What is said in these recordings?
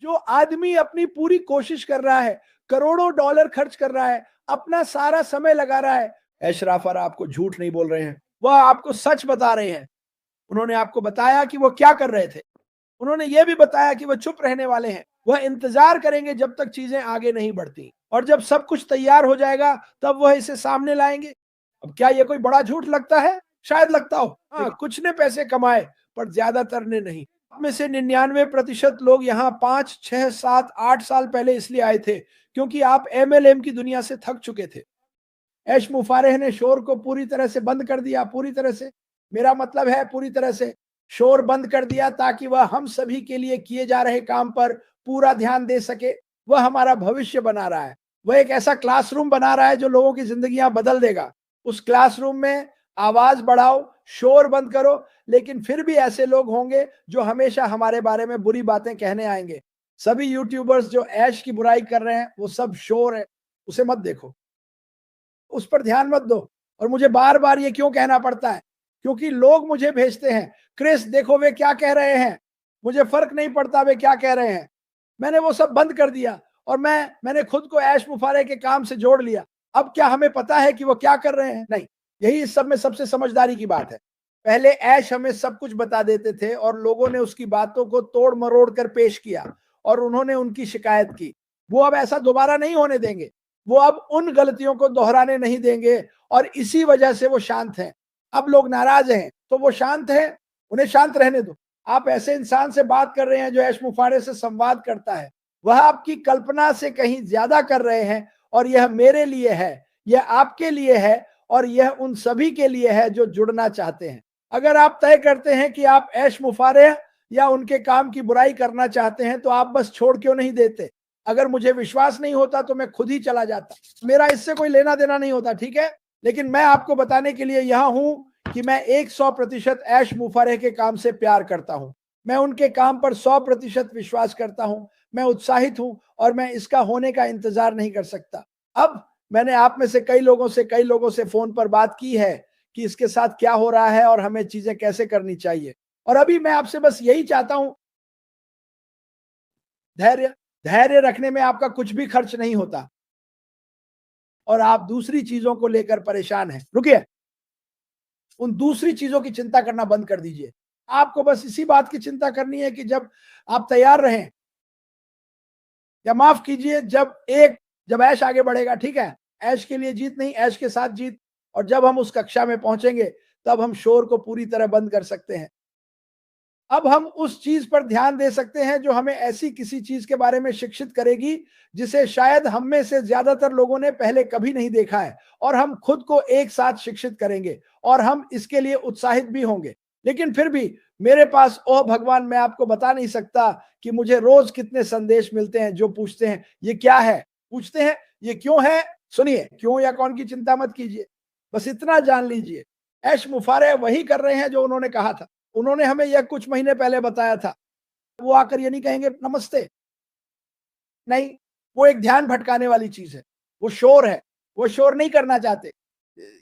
जो आदमी अपनी पूरी कोशिश कर रहा है, करोड़ों डॉलर खर्च कर रहा है, अपना सारा समय लगा रहा है, ऐशराफर आपको झूठ नहीं बोल रहे हैं, वह आपको सच बता रहे हैं। उन्होंने आपको बताया कि वो क्या कर रहे थे। उन्होंने ये भी बताया कि वह चुप रहने वाले हैं, वह इंतजार करेंगे जब तक चीजें आगे नहीं बढ़ती, और जब सब कुछ तैयार हो जाएगा तब वह इसे सामने लाएंगे। अब क्या ये कोई बड़ा झूठ लगता है? शायद लगता हो। हाँ, कुछ ने पैसे कमाए, पर ज्यादातर ने नहीं। में से 99% लोग यहाँ 5, 6, 7, 8 साल पहले इसलिए आए थे क्योंकि आप MLM की दुनिया से थक चुके थे। ऐश मुफारेह ने शोर को पूरी तरह से बंद कर दिया, पूरी तरह से, मेरा मतलब है पूरी तरह से शोर बंद कर दिया, ताकि वह हम सभी के लिए किए जा रहे काम पर पूरा ध्यान दे सके। वह हमारा भविष्य बना रहा है, वह एक ऐसा क्लासरूम बना रहा है जो लोगों की जिंदगियां बदल देगा। उस क्लासरूम में आवाज बढ़ाओ, शोर बंद करो, लेकिन फिर भी ऐसे लोग होंगे जो हमेशा हमारे बारे में बुरी बातें कहने आएंगे। सभी यूट्यूबर्स जो ऐश की बुराई कर रहे हैं वो सब शोर है, उसे मत देखो, उस पर ध्यान मत दो। और मुझे बार बार ये क्यों कहना पड़ता है? क्योंकि लोग मुझे भेजते हैं, क्रिस देखो वे क्या कह रहे हैं। मुझे फर्क नहीं पड़ता वे क्या कह रहे हैं, मैंने वो सब बंद कर दिया और मैंने खुद को ऐश मुफारे के काम से जोड़ लिया। अब क्या हमें पता है कि वो क्या कर रहे हैं? नहीं। यही इस सब में सबसे समझदारी की बात है। पहले ऐश हमें सब कुछ बता देते थे और लोगों ने उसकी बातों को तोड़ मरोड़ कर पेश किया और उन्होंने उनकी शिकायत की। वो अब ऐसा दोबारा नहीं होने देंगे, वो अब उन गलतियों को दोहराने नहीं देंगे, और इसी वजह से वो शांत हैं। अब लोग नाराज हैं तो वो शांत हैं, उन्हें शांत रहने दो। आप ऐसे इंसान से बात कर रहे हैं जो ऐश मुफारे से संवाद करता है, वह आपकी कल्पना से कहीं ज्यादा कर रहे हैं, और यह मेरे लिए है, यह आपके लिए है, और यह उन सभी के लिए है जो जुड़ना चाहते हैं। अगर आप तय करते हैं कि आप ऐश मुफारे या उनके काम की बुराई करना चाहते हैं तो आप बस छोड़ क्यों नहीं देते? अगर मुझे विश्वास नहीं होता तो मैं खुद ही चला जाता, मेरा इससे कोई लेना देना नहीं होता, ठीक है? लेकिन मैं आपको बताने के लिए यहां हूं कि मैं 100% ऐश मुफारे के काम से प्यार करता हूं। मैं उनके काम पर 100% विश्वास करता हूं। मैं उत्साहित हूं और मैं इसका होने का इंतजार नहीं कर सकता। अब मैंने आप में से कई लोगों से फोन पर बात की है कि इसके साथ क्या हो रहा है और हमें चीजें कैसे करनी चाहिए। और अभी मैं आपसे बस यही चाहता हूं, धैर्य। धैर्य रखने में आपका कुछ भी खर्च नहीं होता, और आप दूसरी चीजों को लेकर परेशान हैं, रुकिए, उन दूसरी चीजों की चिंता करना बंद कर दीजिए। आपको बस इसी बात की चिंता करनी है कि जब आप तैयार रहें, या माफ कीजिए, जब ऐश आगे बढ़ेगा, ठीक है, ऐश के लिए जीत नहीं, ऐश के साथ जीत। और जब हम उस कक्षा में पहुंचेंगे तब हम शोर को पूरी तरह बंद कर सकते हैं। अब हम उस चीज पर ध्यान दे सकते हैं जो हमें ऐसी किसी चीज के बारे में शिक्षित करेगी जिसे शायद हम में से ज्यादातर लोगों ने पहले कभी नहीं देखा है, और हम खुद को एक साथ शिक्षित करेंगे और हम इसके लिए उत्साहित भी होंगे। लेकिन फिर भी मेरे पास, ओह भगवान, मैं आपको बता नहीं सकता कि मुझे रोज कितने संदेश मिलते हैं जो पूछते हैं ये क्या है, पूछते हैं ये क्यों है। सुनिए, क्यों या कौन की चिंता मत कीजिए, बस इतना जान लीजिए, ऐश मुफारे वही कर रहे हैं जो उन्होंने कहा था। उन्होंने हमें यह कुछ महीने पहले बताया था। वो आकर ये नहीं कहेंगे नमस्ते, नहीं, वो एक ध्यान भटकाने वाली चीज है, वो शोर है, वो शोर नहीं करना चाहते।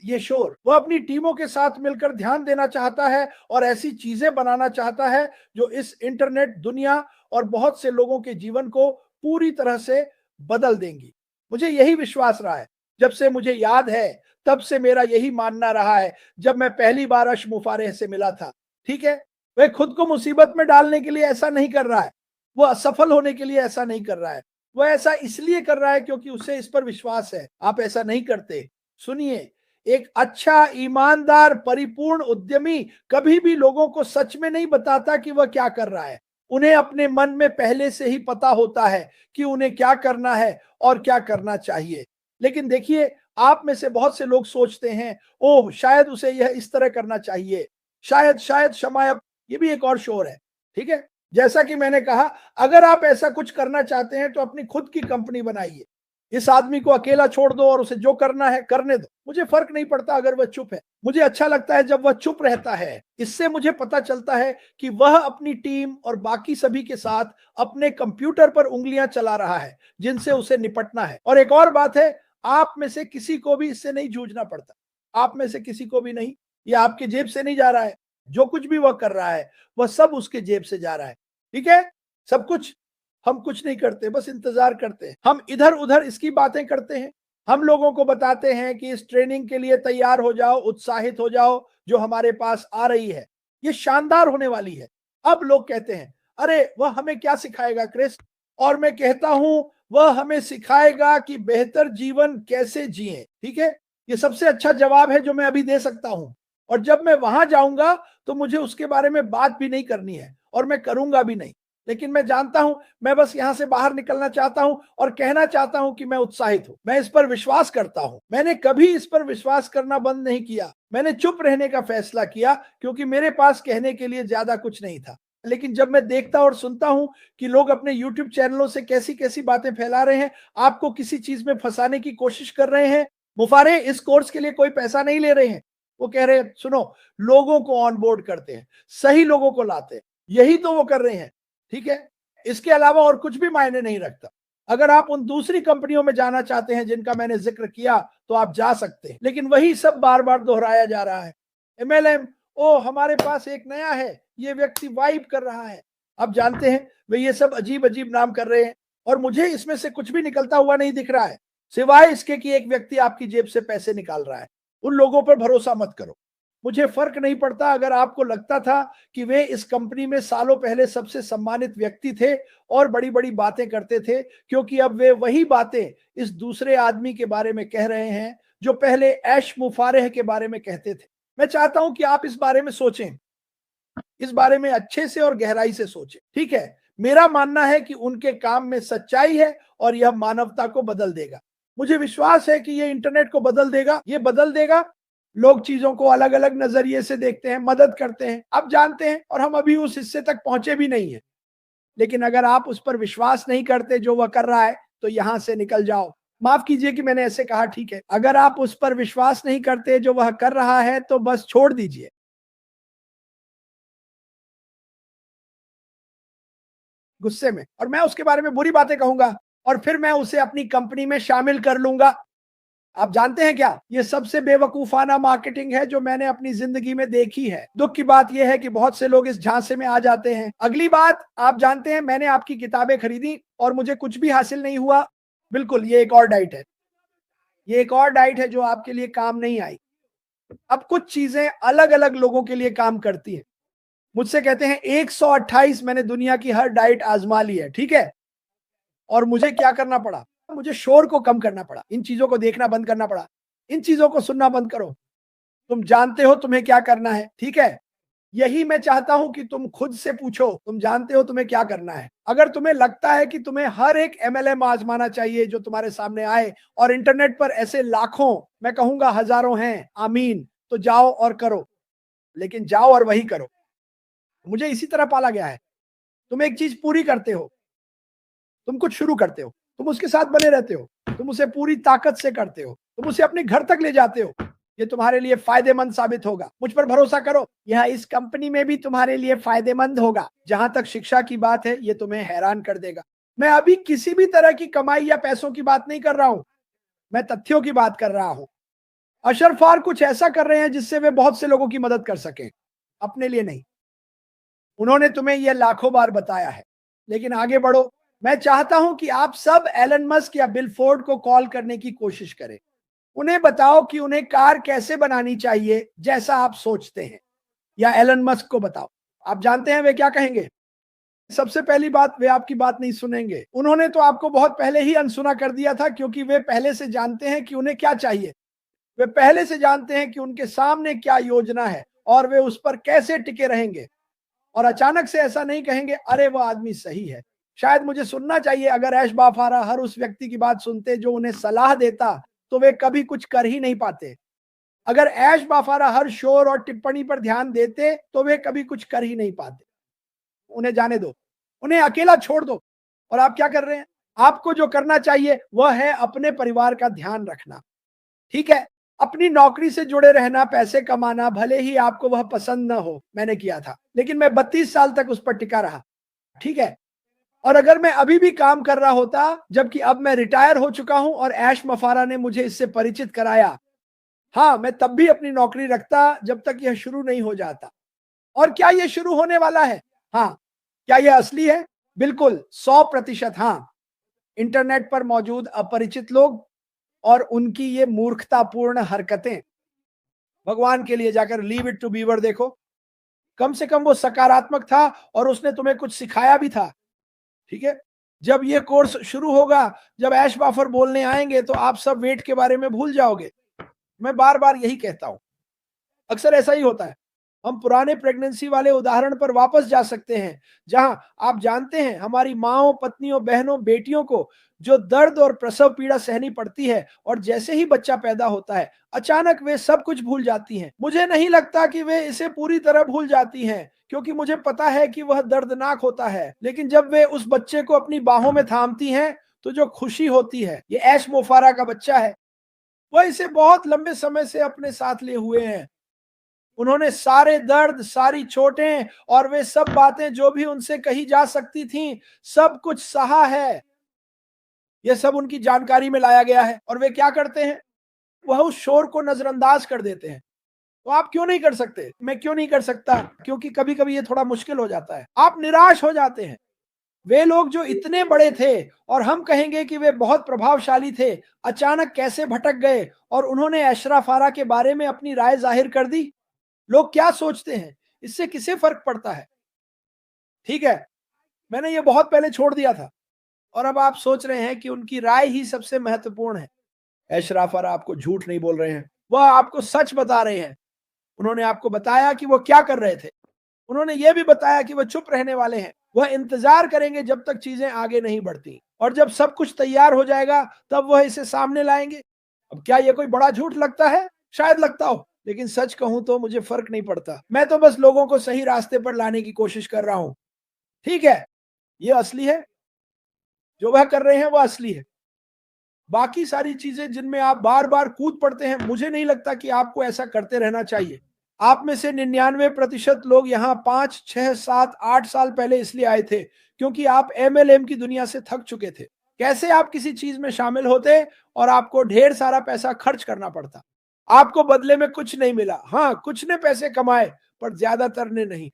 ये शोर, वो अपनी टीमों के साथ मिलकर ध्यान देना चाहता है और ऐसी चीजें बनाना चाहता है जो इस इंटरनेट दुनिया और बहुत से लोगों के जीवन को पूरी तरह से बदल देंगी। मुझे यही विश्वास रहा है, जब से मुझे याद है तब से मेरा यही मानना रहा है। जब मैं पहली बार अश मुफारेह से मिला था, ठीक है, वह खुद को मुसीबत में डालने के लिए ऐसा नहीं कर रहा है, वो असफल होने के लिए ऐसा नहीं कर रहा है, वो ऐसा इसलिए कर रहा है क्योंकि उसे इस पर विश्वास है। आप ऐसा नहीं करते। सुनिए, एक अच्छा, ईमानदार, परिपूर्ण उद्यमी कभी भी लोगों को सच में नहीं बताता कि वह क्या कर रहा है। उन्हें अपने मन में पहले से ही पता होता है कि उन्हें क्या करना है और क्या करना चाहिए। लेकिन देखिए, आप में से बहुत से लोग सोचते हैं, ओह शायद उसे यह इस तरह करना चाहिए, शायद शायद शमायब, ये भी एक और शोर है, ठीक है। जैसा कि मैंने कहा, अगर आप ऐसा कुछ करना चाहते हैं तो अपनी खुद की कंपनी बनाइए। इस आदमी को अकेला छोड़ दो और उसे जो करना है करने दो। मुझे फर्क नहीं पड़ता अगर वह चुप है, मुझे अच्छा लगता है जब वह चुप रहता है। इससे मुझे पता चलता है कि वह अपनी टीम और बाकी सभी के साथ अपने कंप्यूटर पर उंगलियां चला रहा है जिनसे उसे निपटना है। और एक और बात है, आप में से किसी को भी इससे नहीं जूझना पड़ता, आप में से किसी को भी नहीं। ये आपके जेब से नहीं जा रहा है, जो कुछ भी वह कर रहा है वह सब उसके जेब से जा रहा है, ठीक है, सब कुछ। हम कुछ नहीं करते, बस इंतजार करते हैं। हम इधर उधर इसकी बातें करते हैं। हम लोगों को बताते हैं कि इस ट्रेनिंग के लिए तैयार हो जाओ, उत्साहित हो जाओ, जो हमारे पास आ रही है ये शानदार होने वाली है। अब लोग कहते हैं अरे वह हमें क्या सिखाएगा क्रिस, और मैं कहता हूं वह हमें सिखाएगा कि बेहतर जीवन कैसे जिएं। ठीक है, ये सबसे अच्छा जवाब है जो मैं अभी दे सकता हूं। और जब मैं वहां जाऊंगा तो मुझे उसके बारे में बात भी नहीं करनी है और मैं करूंगा भी नहीं। लेकिन मैं जानता हूं, मैं बस यहां से बाहर निकलना चाहता हूं और कहना चाहता हूं कि मैं उत्साहित हूं, मैं इस पर विश्वास करता हूं। मैंने कभी इस पर विश्वास करना बंद नहीं किया। मैंने चुप रहने का फैसला किया क्योंकि मेरे पास कहने के लिए ज्यादा कुछ नहीं था। लेकिन जब मैं देखता और सुनता हूं कि लोग अपने YouTube चैनलों से कैसी कैसी बातें फैला रहे हैं, आपको किसी चीज में फंसाने की कोशिश कर रहे हैं। मुफारे इस कोर्स के लिए कोई पैसा नहीं ले रहे हैं। वो कह रहे हैं सुनो, लोगों को ऑन बोर्ड करते हैं, सही लोगों को लाते हैं, यही तो वो कर रहे हैं। ठीक है, इसके अलावा और कुछ भी मायने नहीं रखता। अगर आप उन दूसरी कंपनियों में जाना चाहते हैं जिनका मैंने जिक्र किया तो आप जा सकते हैं, लेकिन वही सब बार बार दोहराया जा रहा है। MLM, ओ हमारे पास एक नया है, ये व्यक्ति वाइब कर रहा है। आप जानते हैं वे ये सब अजीब अजीब नाम कर रहे हैं और मुझे इसमें से कुछ भी निकलता हुआ नहीं दिख रहा है, सिवाय इसके कि एक व्यक्ति आपकी जेब से पैसे निकाल रहा है। उन लोगों पर भरोसा मत करो। मुझे फर्क नहीं पड़ता अगर आपको लगता था कि वे इस कंपनी में सालों पहले सबसे सम्मानित व्यक्ति थे और बड़ी बड़ी बातें करते थे, क्योंकि अब वे वही बातें इस दूसरे आदमी के बारे में कह रहे हैं जो पहले ऐश मुफारेह के बारे में कहते थे। मैं चाहता हूं कि आप इस बारे में सोचें, इस बारे में अच्छे से और गहराई से सोचें। ठीक है, मेरा मानना है कि उनके काम में सच्चाई है और यह मानवता को बदल देगा। मुझे विश्वास है कि यह इंटरनेट को बदल देगा, ये बदल देगा। लोग चीजों को अलग अलग नजरिए से देखते हैं, मदद करते हैं, आप जानते हैं, और हम अभी उस हिस्से तक पहुंचे भी नहीं है। लेकिन अगर आप उस पर विश्वास नहीं करते जो वह कर रहा है तो यहां से निकल जाओ। माफ कीजिए कि मैंने ऐसे कहा, ठीक है। अगर आप उस पर विश्वास नहीं करते जो वह कर रहा है तो बस छोड़ दीजिए। गुस्से में, और मैं उसके बारे में बुरी बातें कहूंगा और फिर मैं उसे अपनी कंपनी में शामिल कर लूंगा। आप जानते हैं क्या, ये सबसे बेवकूफाना मार्केटिंग है जो मैंने अपनी जिंदगी में देखी है। दुख की बात यह है कि बहुत से लोग इस झांसे में आ जाते हैं। अगली बात, आप जानते हैं मैंने आपकी किताबें खरीदी और मुझे कुछ भी हासिल नहीं हुआ। बिल्कुल, ये एक और डाइट है, ये एक और डाइट है जो आपके लिए काम नहीं आई। अब कुछ चीजें अलग अलग लोगों के लिए काम करती है। मुझसे कहते हैं 128 मैंने दुनिया की हर डाइट आजमा ली है, ठीक है, और मुझे क्या करना पड़ा, मुझे शोर को कम करना पड़ा, इन चीजों को देखना बंद करना पड़ा, इन चीजों को सुनना बंद करो। तुम जानते हो तुम्हें क्या करना है, ठीक है। यही मैं चाहता हूं कि तुम खुद से पूछो, तुम जानते हो तुम्हें क्या करना है। अगर तुम्हें लगता है कि तुम्हें हर एक MLM आजमाना चाहिए जो तुम्हारे सामने आए, और इंटरनेट पर ऐसे लाखों, मैं कहूंगा हजारों हैं, आमीन, तो जाओ और करो। लेकिन जाओ और वही करो। मुझे इसी तरह पाला गया है। तुम एक चीज पूरी करते हो, तुम कुछ शुरू करते हो, तुम उसके साथ बने रहते हो, तुम उसे पूरी ताकत से करते हो, तुम उसे अपने घर तक ले जाते हो। ये तुम्हारे लिए फायदेमंद साबित होगा। मुझ पर भरोसा करो, यह इस कंपनी में भी तुम्हारे लिए फायदेमंद होगा। जहां तक शिक्षा की बात है, ये तुम्हें हैरान कर देगा। मैं अभी किसी भी तरह की कमाई या पैसों की बात नहीं कर रहा हूं, मैं तथ्यों की बात कर रहा हूं। अशरफार कुछ ऐसा कर रहे हैं जिससे वे बहुत से लोगों की मदद कर सकें, अपने लिए नहीं। उन्होंने तुम्हें यह लाखों बार बताया है, लेकिन आगे बढ़ो। मैं चाहता हूं कि आप सब एलन मस्क या बिल फोर्ड को कॉल करने की कोशिश करें। उन्हें बताओ कि उन्हें कार कैसे बनानी चाहिए जैसा आप सोचते हैं, या एलन मस्क को बताओ। आप जानते हैं वे क्या कहेंगे? सबसे पहली बात, वे आपकी बात नहीं सुनेंगे। उन्होंने तो आपको बहुत पहले ही अनसुना कर दिया था, क्योंकि वे पहले से जानते हैं कि उन्हें क्या चाहिए। वे पहले से जानते हैं कि उनके सामने क्या योजना है और वे उस पर कैसे टिके रहेंगे। और अचानक से ऐसा नहीं कहेंगे, अरे वह आदमी सही है, शायद मुझे सुनना चाहिए। अगर ऐश बाफारा हर उस व्यक्ति की बात सुनते जो उन्हें सलाह देता, तो वे कभी कुछ कर ही नहीं पाते। अगर ऐश बाफारा हर शोर और टिप्पणी पर ध्यान देते, तो वे कभी कुछ कर ही नहीं पाते। उन्हें जाने दो, उन्हें अकेला छोड़ दो। और आप क्या कर रहे हैं? आपको जो करना चाहिए वह है अपने परिवार का ध्यान रखना, ठीक है। अपनी नौकरी से जुड़े रहना, पैसे कमाना, भले ही आपको वह पसंद न हो। मैंने किया था, लेकिन मैं 32 साल तक उस पर टिका रहा, ठीक है। और अगर मैं अभी भी काम कर रहा होता, जबकि अब मैं रिटायर हो चुका हूं और ऐश मफारा ने मुझे इससे परिचित कराया, हाँ, मैं तब भी अपनी नौकरी रखता जब तक यह शुरू नहीं हो जाता। और क्या यह शुरू होने वाला है? हाँ। क्या यह असली है? बिल्कुल 100%। हाँ, इंटरनेट पर मौजूद अपरिचित लोग और उनकी ये मूर्खतापूर्ण हरकतें, भगवान के लिए जाकर लीव इट टू बीवर देखो। कम से कम वो सकारात्मक था और उसने तुम्हें कुछ सिखाया भी था। ठीक है? जब ये कोर्स शुरू होगा, जब ऐश बाफर बोलने आएंगे तो आप सब वेट के बारे में भूल जाओगे। मैं बार बार यही कहता हूं, अक्सर ऐसा ही होता है। हम पुराने प्रेगनेंसी वाले उदाहरण पर वापस जा सकते हैं, जहां आप जानते हैं हमारी माओ, पत्नियों, बहनों, बेटियों को जो दर्द और प्रसव पीड़ा सहनी पड़ती है, और जैसे ही बच्चा पैदा होता है अचानक वे सब कुछ भूल जाती हैं। मुझे नहीं लगता कि वे इसे पूरी तरह भूल जाती हैं, क्योंकि मुझे पता है कि वह दर्दनाक होता है, लेकिन जब वे उस बच्चे को अपनी बाहों में थामती हैं तो जो खुशी होती है, ये ऐश मोफारा का बच्चा है, वह इसे बहुत लंबे समय से अपने साथ लिए हुए हैं। उन्होंने सारे दर्द, सारी चोटें और वे सब बातें जो भी उनसे कही जा सकती थीं, सब कुछ सहा है। यह सब उनकी जानकारी में लाया गया है और वे क्या करते हैं? वह उस शोर को नजरअंदाज कर देते हैं। तो आप क्यों नहीं कर सकते? मैं क्यों नहीं कर सकता? क्योंकि कभी-कभी ये थोड़ा मुश्किल हो जाता है। आप निराश हो जाते हैं। वे लोग जो इतने बड़े थे और हम कहेंगे कि वे बहुत प्रभावशाली थे, अचानक कैसे भटक गए और उन्होंने एशरा फारा के बारे में अपनी राय जाहिर कर दी। लोग क्या सोचते हैं, इससे किसे फर्क पड़ता है? ठीक है, मैंने ये बहुत पहले छोड़ दिया था और अब आप सोच रहे हैं कि उनकी राय ही सबसे महत्वपूर्ण है। एशराफर आपको झूठ नहीं बोल रहे हैं, वह आपको सच बता रहे हैं। उन्होंने आपको बताया कि वो क्या कर रहे थे। उन्होंने ये भी बताया कि वह चुप रहने वाले हैं, वह इंतजार करेंगे जब तक चीजें आगे नहीं बढ़ती, और जब सब कुछ तैयार हो जाएगा तब वह इसे सामने लाएंगे। अब क्या यह कोई बड़ा झूठ लगता है? शायद लगता हो, लेकिन सच कहूं तो मुझे फर्क नहीं पड़ता। मैं तो बस लोगों को सही रास्ते पर लाने की कोशिश कर रहा हूं। ठीक है, ये असली है, जो वह कर रहे हैं वह असली है। बाकी सारी चीजें जिनमें आप बार बार कूद पड़ते हैं, मुझे नहीं लगता कि आपको ऐसा करते रहना चाहिए। आप में से 99% लोग यहाँ 5, 6, 7, 8 साल पहले इसलिए आए थे क्योंकि आप एमएलएम की दुनिया से थक चुके थे। कैसे आप किसी चीज में शामिल होते और आपको ढेर सारा पैसा खर्च करना पड़ता, आपको बदले में कुछ नहीं मिला। हाँ, कुछ ने पैसे कमाए पर ज्यादातर ने नहीं,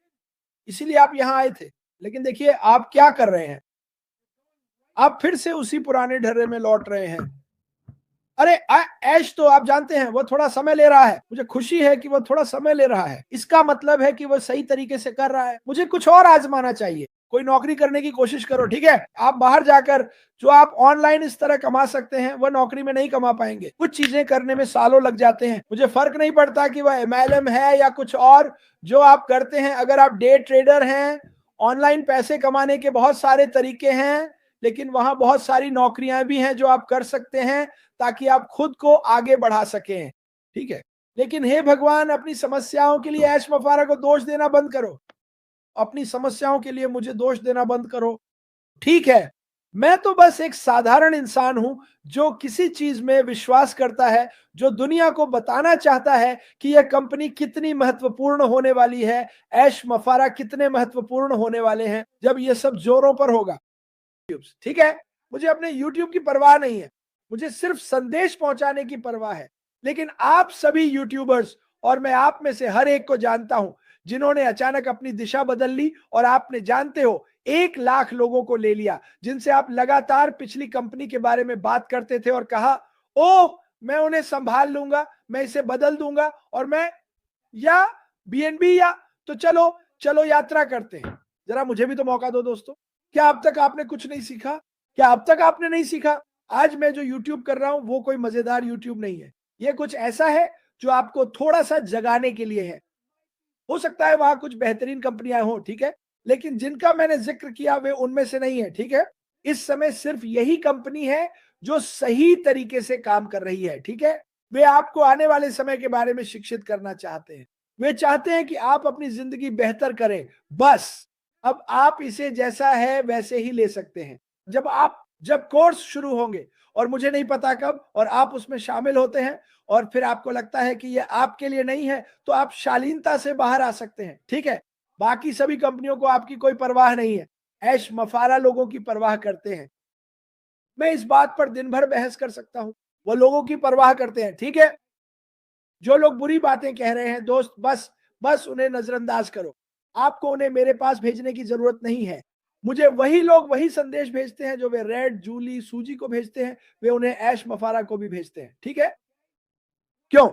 इसीलिए आप यहाँ आए थे। लेकिन देखिए आप क्या कर रहे हैं, आप फिर से उसी पुराने ढर्रे में लौट रहे हैं। अरे ऐश तो आप जानते हैं वो थोड़ा समय ले रहा है, मुझे खुशी है कि वो थोड़ा समय ले रहा है, इसका मतलब है कि वो सही तरीके से कर रहा है। मुझे कुछ और आजमाना चाहिए, कोई नौकरी करने की कोशिश करो। ठीक है, आप बाहर जाकर जो आप ऑनलाइन इस तरह कमा सकते हैं वह नौकरी में नहीं कमा पाएंगे। कुछ चीजें करने में सालों लग जाते हैं। मुझे फर्क नहीं पड़ता कि वह एमएलएम है या कुछ और जो आप करते हैं। अगर आप डे ट्रेडर हैं, ऑनलाइन पैसे कमाने के बहुत सारे तरीके हैं, लेकिन वहां बहुत सारी नौकरियां भी हैं जो आप कर सकते हैं ताकि आप खुद को आगे बढ़ा सकें। ठीक है, लेकिन हे भगवान, अपनी समस्याओं के लिए ऐश मफारा को दोष देना बंद करो। अपनी समस्याओं के लिए मुझे दोष देना बंद करो। ठीक है, मैं तो बस एक साधारण इंसान हूं जो किसी चीज में विश्वास करता है, जो दुनिया को बताना चाहता है कि यह कंपनी कितनी महत्वपूर्ण होने वाली है, ऐश मफारा कितने महत्वपूर्ण होने वाले हैं जब यह सब जोरों पर होगा। ठीक है, मुझे अपने YouTube की परवाह नहीं है, मुझे सिर्फ संदेश पहुंचाने की परवाह है। लेकिन आप सभी यूट्यूबर्स, और मैं आप में से हर एक को जानता हूं जिन्होंने अचानक अपनी दिशा बदल ली, और आपने जानते हो 1 लाख लोगों को ले लिया जिनसे आप लगातार पिछली कंपनी के बारे में बात करते थे और कहा ओ मैं उन्हें संभाल लूंगा, मैं इसे बदल दूंगा, और मैं या बीएनबी या तो चलो चलो यात्रा करते हैं। जरा मुझे भी तो मौका दो दोस्तों। क्या अब तक आपने कुछ नहीं सीखा? क्या अब तक आपने नहीं सीखा? आज मैं जो यूट्यूब कर रहा हूं वो कोई मजेदार यूट्यूब नहीं है। ये कुछ ऐसा है जो आपको थोड़ा सा जगाने के लिए है। हो सकता है वहां कुछ बेहतरीन कंपनियां हो, ठीक है, लेकिन जिनका मैंने जिक्र किया वे उनमें से नहीं है। ठीक है, इस समय सिर्फ यही कंपनी है जो सही तरीके से काम कर रही है। ठीक है, वे आपको आने वाले समय के बारे में शिक्षित करना चाहते हैं। वे चाहते हैं कि आप अपनी जिंदगी बेहतर करें। बस अब आप इसे जैसा है वैसे ही ले सकते हैं। जब कोर्स शुरू होंगे और मुझे नहीं पता कब, और आप उसमें शामिल होते हैं और फिर आपको लगता है कि ये आपके लिए नहीं है, तो आप शालीनता से बाहर आ सकते हैं। ठीक है, बाकी सभी कंपनियों को आपकी कोई परवाह नहीं है, ऐश मफारा लोगों की परवाह करते हैं। मैं इस बात पर दिन भर बहस कर सकता हूं, वो लोगों की परवाह करते हैं। ठीक है, जो लोग बुरी बातें कह रहे हैं दोस्त, बस बस उन्हें नजरअंदाज करो। आपको उन्हें मेरे पास भेजने की जरूरत नहीं है। मुझे वही लोग वही संदेश भेजते हैं जो वे रेड, जूली, सूजी को भेजते हैं, वे उन्हें ऐश मफारा को भी भेजते हैं। ठीक है? क्यों?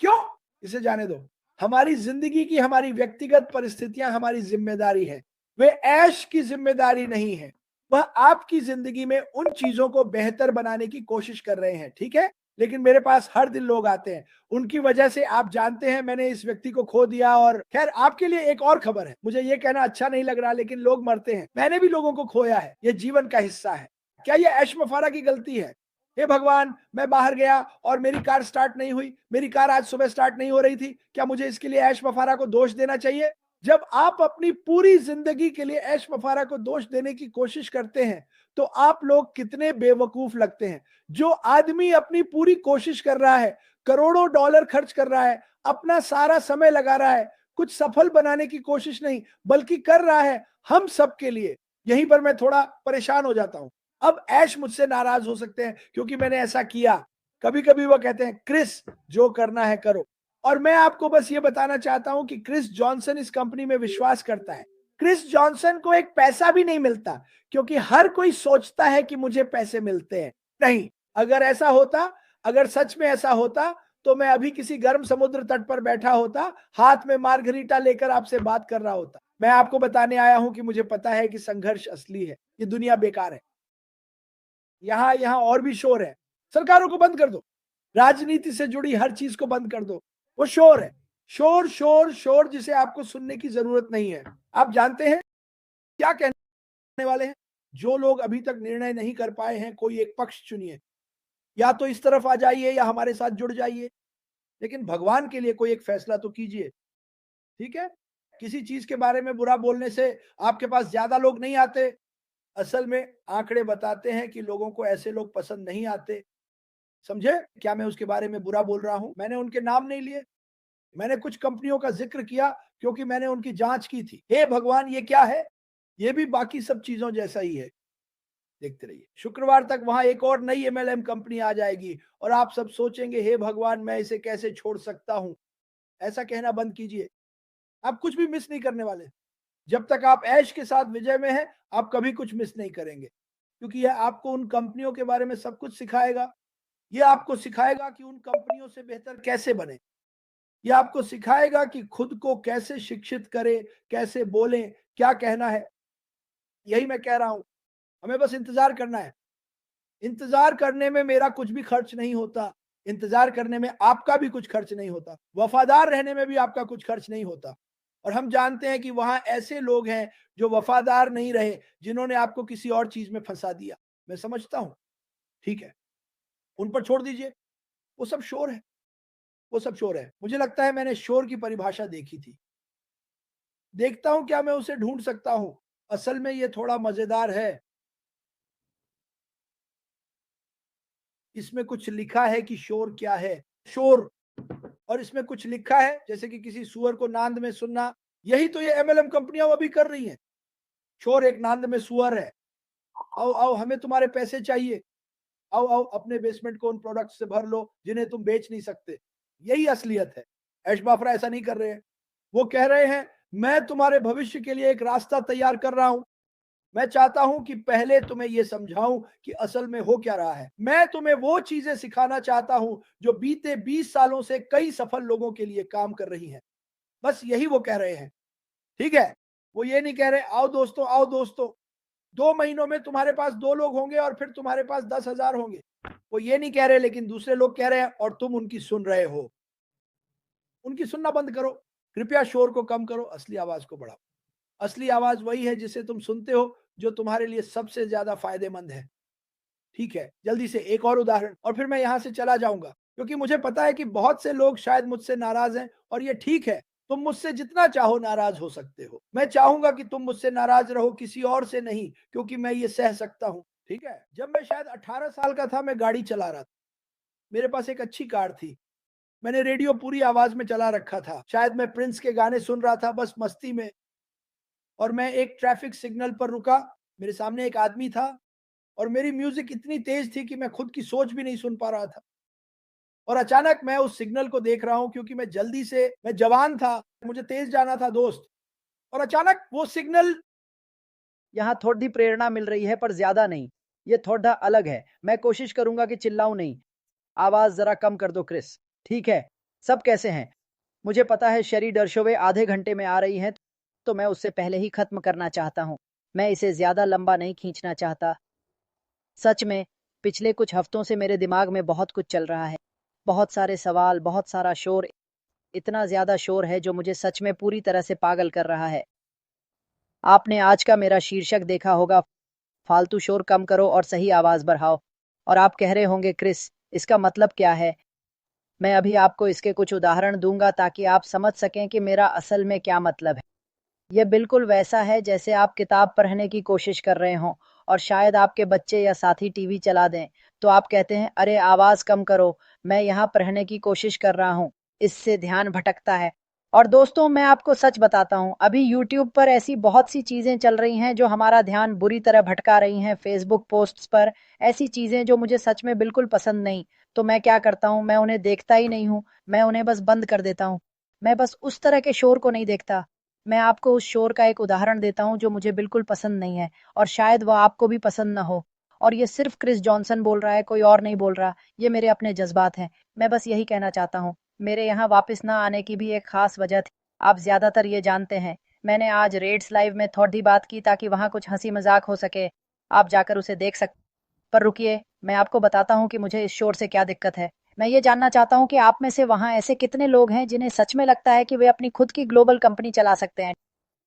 क्यों? इसे जाने दो। हमारी ज़िंदगी की हमारी व्यक्तिगत परिस्थितियाँ हमारी ज़िम्मेदारी है। वे ऐश की ज़िम्मेदारी नहीं है। वह आपकी ज़िंदगी में उन चीज़ों को बेहतर बनाने की कोशिश कर रहे हैं, ठीक है? लेकिन मेरे पास हर दिन लोग आते हैं। उनकी वजह से आप जानते हैं मैंने इस व्यक्ति को खो दिया और ख़ैर आपके लिए एक और खबर है। मुझे ये कहना अच्छा नहीं लग रहा लेकिन लोग मरते हैं। मैंने भी लोगों को खोया है। ये जीवन का हिस्सा है। क्या ये ऐश मफारा की गलती है? हे भगवान, मैं बाहर गया और मेरी कार स्टार्ट नहीं हुई, मेरी कार आज सुबह स्टार्ट नहीं हो रही थी, क्या मुझे इसके लिए ऐश मफारा को दोष देना चाहिए? जब आप अपनी पूरी जिंदगी के लिए ऐश मफारा को दोष देने की कोशिश करते हैं तो आप लोग कितने बेवकूफ लगते हैं। जो आदमी अपनी पूरी कोशिश कर रहा है, करोड़ों डॉलर खर्च कर रहा है, अपना सारा समय लगा रहा है, कुछ सफल बनाने की कोशिश नहीं बल्कि कर रहा है हम सबके लिए। यहीं पर मैं थोड़ा परेशान हो जाता हूं। अब ऐश मुझसे नाराज हो सकते हैं क्योंकि मैंने ऐसा किया। कभी-कभी वो कहते हैं क्रिस जो करना है करो। और मैं आपको बस ये बताना चाहता हूं कि क्रिस जॉनसन इस कंपनी में विश्वास करता है। क्रिस जॉनसन को एक पैसा भी नहीं मिलता क्योंकि हर कोई सोचता है कि मुझे पैसे मिलते हैं। नहीं, अगर ऐसा होता, अगर सच में ऐसा होता तो मैं अभी किसी गर्म समुद्र तट पर बैठा होता, हाथ में मार्गरीटा लेकर आपसे बात कर रहा होता। मैं आपको बताने आया हूं कि मुझे पता है कि संघर्ष असली है। ये दुनिया बेकार है। यहाँ यहाँ और भी शोर है। सरकारों को बंद कर दो। राजनीति से जुड़ी हर चीज को बंद कर दो। वो शोर है। शोर, शोर, शोर जिसे आपको सुनने की जरूरत नहीं है। आप जानते हैं क्या कहने वाले हैं? जो लोग अभी तक निर्णय नहीं कर पाए हैं, कोई एक पक्ष चुनिए। या तो इस तरफ आ जाइए या हमारे साथ जुड़ जाइए। लेकिन भगवान के लिए कोई एक फैसला तो कीजिए। ठीक है? किसी चीज के बारे में बुरा बोलने से आपके पास ज्यादा लोग नहीं आते। असल में आंकड़े बताते हैं कि लोगों को ऐसे लोग पसंद नहीं आते। समझे? क्या मैं उसके बारे में बुरा बोल रहा हूँ? मैंने उनके नाम नहीं लिए। मैंने कुछ कंपनियों का ज़िक्र किया क्योंकि मैंने उनकी जाँच की थी। हे भगवान! ये क्या है? ये भी बाकी सब चीज़ों जैसा ही है। देखते रहिए। शुक्रवार तक वहाँ एक और नई एमएलएम कंपनी आ जाएगी और आप सब सोचेंगे हे भगवान! मैं इसे कैसे छोड़ सकता हूँ? ऐसा कहना बंद कीजिए। आप कुछ भी मिस नहीं करने वाले। जब तक आप ऐश के साथ विजय में हैं, आप कभी कुछ मिस नहीं करेंगे। क्योंकि यह आपको उन कंपनियों के बारे में सब कुछ सिखाएगा। ये आपको सिखाएगा कि उन कंपनियों से बेहतर कैसे बने। ये आपको सिखाएगा कि खुद को कैसे शिक्षित करें, कैसे बोलें, क्या कहना है। यही मैं कह रहा हूँ। हमें बस इंतज़ार करना है। इंतज़ार करने में मेरा कुछ भी खर्च नहीं होता। इंतज़ार करने में आपका भी कुछ खर्च नहीं होता। वफ़ादार रहने में भी आपका कुछ खर्च नहीं होता। और हम जानते हैं कि वहाँ ऐसे लोग हैं जो वफ़ादार नहीं रहे, जिन्होंने आपको किसी और चीज़ में फँसा दिया। मैं समझता हूँ, ठीक है। उन पर छोड़ दीजिए। वो सब शोर है। वो सब शोर है। मुझे लगता है मैंने शोर की परिभाषा देखी थी। देखता हूँ क्या मैं उसे ढूँढ सकता हूँ। असल में ये थोड़ा मज़ेदार है। इसमें कुछ लिखा है कि शोर क्या है? शोर। और इसमें कुछ लिखा है जैसे कि किसी सूअर को नांद में सुनना। यही तो ये एमएलएम कंपनियाँ अभी कर रही हैं। शोर एक नांद में सूअर है। आओ, आओ हमें तुम्हारे पैसे चाहिए। आओ, आओ अपने बेसमेंट को उन प्रोडक्ट से भर लो जिन्हें तुम बेच नहीं सकते। यही असलियत है। ऐश बाफरा ऐसा नहीं कर रहे हैं। वो कह रहे हैं मैं तुम्हारे भविष्य के लिए एक रास्ता तैयार कर रहा हूं। मैं चाहता हूं कि पहले तुम्हें यह समझाऊं कि असल में हो क्या रहा है। मैं तुम्हें वो चीजें सिखाना चाहता हूं जो बीते 20 सालों से कई सफल लोगों के लिए काम कर रही हैं। बस यही वो कह रहे हैं। ठीक है? वो ये नहीं कह रहे आओ दोस्तों 2 महीनों में तुम्हारे पास 2 लोग होंगे और फिर तुम्हारे पास 10,000 होंगे। वो ये नहीं कह रहे लेकिन दूसरे लोग कह रहे हैं और तुम उनकी सुन रहे हो। उनकी सुनना बंद करो। कृपया शोर को कम करो, असली आवाज को बढ़ाओ। असली आवाज वही है जिसे तुम सुनते हो, जो तुम्हारे लिए सबसे ज्यादा फायदेमंद है। ठीक है, जल्दी से एक और उदाहरण और फिर मैं यहाँ से चला जाऊंगा क्योंकि मुझे पता है कि बहुत से लोग शायद मुझसे नाराज हैं और ये ठीक है। तुम मुझसे जितना चाहो नाराज हो सकते हो। मैं चाहूंगा कि तुम मुझसे नाराज रहो, किसी और से नहीं, क्योंकि मैं ये सह सकता हूँ। ठीक है? जब मैं शायद 18 साल का था, मैं गाड़ी चला रहा था। मेरे पास एक अच्छी कार थी। मैंने रेडियो पूरी आवाज में चला रखा था। शायद मैं प्रिंस के गाने सुन रहा था बस मस्ती में। और मैं एक ट्रैफिक सिग्नल पर रुका। मेरे सामने एक आदमी था और मेरी म्यूजिक इतनी तेज थी कि मैं खुद की सोच भी नहीं सुन पा रहा था। और अचानक मैं उस सिग्नल को देख रहा हूँ क्योंकि मैं जवान था, मुझे तेज जाना था दोस्त। और अचानक वो सिग्नल यहाँ थोड़ी प्रेरणा मिल रही है पर ज्यादा नहीं। ये थोड़ा अलग है। मैं कोशिश करूंगा कि चिल्लाऊं नहीं। आवाज जरा कम कर दो क्रिस। ठीक है। सब कैसे हैं? मुझे पता है शेरी डर्शोवे आधे घंटे में आ रही है, तो मैं उससे पहले ही खत्म करना चाहता हूँ। मैं इसे ज्यादा लंबा नहीं खींचना चाहता। सच में पिछले कुछ हफ्तों से मेरे दिमाग में बहुत कुछ चल रहा है। बहुत सारे सवाल, बहुत सारा शोर। इतना ज्यादा शोर है जो मुझे सच में पूरी तरह से पागल कर रहा है। आपने आज का मेरा शीर्षक देखा होगा, फालतू शोर कम करो और सही आवाज बढ़ाओ। और आप कह रहे होंगे क्रिस, इसका मतलब क्या है? मैं अभी आपको इसके कुछ उदाहरण दूंगा ताकि आप समझ सकें कि मेरा असल में क्या मतलब है। यह बिल्कुल वैसा है जैसे आप किताब पढ़ने की कोशिश कर रहे हों और शायद आपके बच्चे या साथी टीवी चला दें, तो आप कहते हैं, अरे आवाज कम करो, मैं यहाँ पढ़ने की कोशिश कर रहा हूँ। इससे ध्यान भटकता है। और दोस्तों, मैं आपको सच बताता हूँ, अभी यूट्यूब पर ऐसी बहुत सी चीजें चल रही हैं जो हमारा ध्यान बुरी तरह भटका रही हैं। फेसबुक पोस्ट्स पर ऐसी चीजें जो मुझे सच में बिल्कुल पसंद नहीं। तो मैं क्या करता हूँ, मैं उन्हें देखता ही नहीं हूँ। मैं उन्हें बस बंद कर देता हूँ। मैं बस उस तरह के शोर को नहीं देखता। मैं आपको उस शोर का एक उदाहरण देता हूँ जो मुझे बिल्कुल पसंद नहीं है और शायद वह आपको भी पसंद न हो। और ये सिर्फ क्रिस जॉनसन बोल रहा है, कोई और नहीं बोल रहा। ये मेरे अपने जज्बात हैं। मैं बस यही कहना चाहता हूँ। मेरे यहाँ वापस ना आने की भी एक खास वजह थी। आप ज्यादातर ये जानते हैं। मैंने आज रेड्स लाइव में थोड़ी बात की ताकि वहाँ कुछ हंसी मजाक हो सके। आप जाकर उसे देख सकते। पर रुकिए, मैं आपको बताता हूँ कि मुझे इस शोर से क्या दिक्कत है। मैं ये जानना चाहता हूँ कि आप में से वहाँ ऐसे कितने लोग हैं जिन्हें सच में लगता है कि वे अपनी खुद की ग्लोबल कंपनी चला सकते हैं।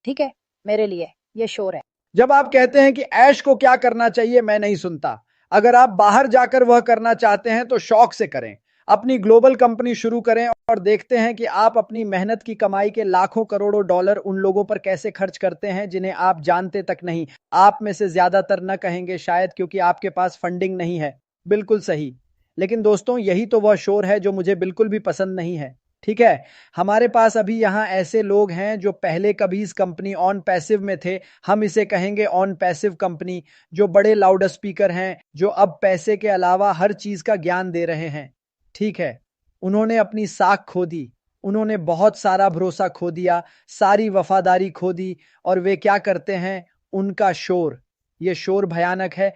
ठीक है, मेरे लिए ये शोर है। जब आप कहते हैं कि ऐश को क्या करना चाहिए, मैं नहीं सुनता। अगर आप बाहर जाकर वह करना चाहते हैं तो शौक से करें। अपनी ग्लोबल कंपनी शुरू करें और देखते हैं कि आप अपनी मेहनत की कमाई के लाखों करोड़ों डॉलर उन लोगों पर कैसे खर्च करते हैं जिन्हें आप जानते तक नहीं। आप में से ज्यादातर न कहेंगे शायद क्योंकि आपके पास फंडिंग नहीं है। बिल्कुल सही। लेकिन दोस्तों, यही तो वह शोर है जो मुझे बिल्कुल भी पसंद नहीं है। ठीक है। हमारे पास अभी यहां ऐसे लोग हैं जो पहले कभी इस कंपनी ऑन पैसिव में थे। हम इसे कहेंगे ऑन पैसिव कंपनी, जो बड़े लाउड स्पीकर हैं, जो अब पैसे के अलावा हर चीज का ज्ञान दे रहे हैं। ठीक है। उन्होंने अपनी साख खो दी। उन्होंने बहुत सारा भरोसा खो दिया, सारी वफादारी खो दी। और वे क्या करते हैं? उनका शोर। यह शोर भयानक है।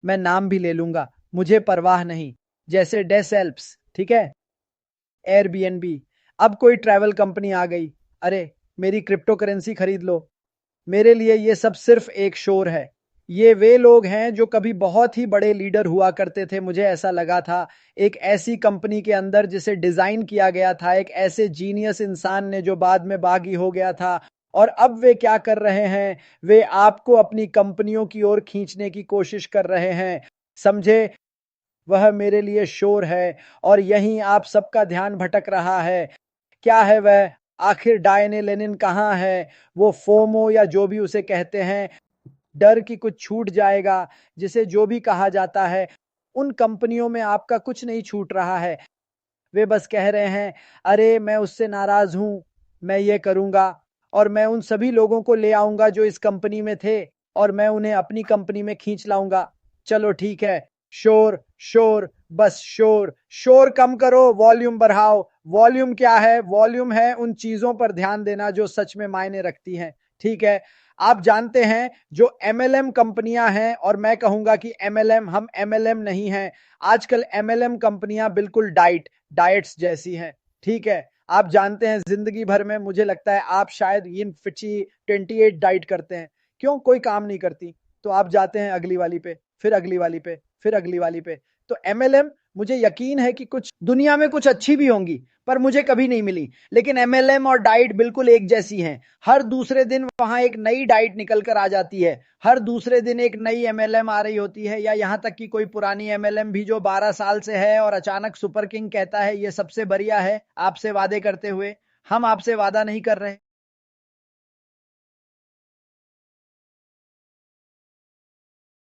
मैं नाम भी ले लूंगा, मुझे परवाह नहीं। जैसे डेस एल्प्स, ठीक है, एयरबीएनबी। अब कोई ट्रैवल कंपनी आ गई, अरे मेरी क्रिप्टो करेंसी खरीद लो। मेरे लिए ये सब सिर्फ एक शोर है। ये वे लोग हैं जो कभी बहुत ही बड़े लीडर हुआ करते थे। मुझे ऐसा लगा था एक ऐसी कंपनी के अंदर जिसे डिजाइन किया गया था एक ऐसे जीनियस इंसान ने जो बाद में बागी हो गया था। और अब वे क्या कर रहे हैं? वे आपको अपनी कंपनियों की ओर खींचने की कोशिश कर रहे हैं। समझे? वह मेरे लिए शोर है और यहीं आप सबका ध्यान भटक रहा है। क्या है वह? आखिर डायने लेनिन कहाँ है? वो फोमो या जो भी उसे कहते हैं, डर कि कुछ छूट जाएगा, जिसे जो भी कहा जाता है। उन कंपनियों में आपका कुछ नहीं छूट रहा है। वे बस कह रहे हैं, अरे मैं उससे नाराज हूं, मैं ये करूंगा और मैं उन सभी लोगों को ले आऊंगा जो इस कंपनी में थे और मैं उन्हें अपनी कंपनी में खींच लाऊंगा। चलो ठीक है। शोर शोर, बस शोर। शोर कम करो, वॉल्यूम बढ़ाओ। वॉल्यूम क्या है? वॉल्यूम है उन चीजों पर ध्यान देना जो सच में मायने रखती हैं। ठीक है। आप जानते हैं जो एमएलएम कंपनियां हैं, और मैं कहूंगा कि एमएलएम, हम एमएलएम नहीं हैं। आजकल एमएलएम कंपनियां बिल्कुल डाइट्स जैसी हैं। ठीक है। आप जानते हैं जिंदगी भर में मुझे लगता है आप शायद इन फिची 28 डाइट करते हैं। क्यों? कोई काम नहीं करती, तो आप जाते हैं अगली वाली पे, फिर अगली वाली पे, फिर अगली वाली पे। तो एमएलएम, मुझे यकीन है कि कुछ दुनिया में कुछ अच्छी भी होंगी पर मुझे कभी नहीं मिली। लेकिन एमएलएम और डाइट बिल्कुल एक जैसी हैं। हर दूसरे दिन वहां एक नई डाइट निकल कर आ जाती है। हर दूसरे दिन एक नई एमएलएम आ रही होती है, या यहां तक कि कोई पुरानी एमएलएम भी जो 12 साल से है और अचानक सुपर किंग कहता है ये सबसे बढ़िया है, आपसे वादे करते हुए। हम आपसे वादा नहीं कर रहे।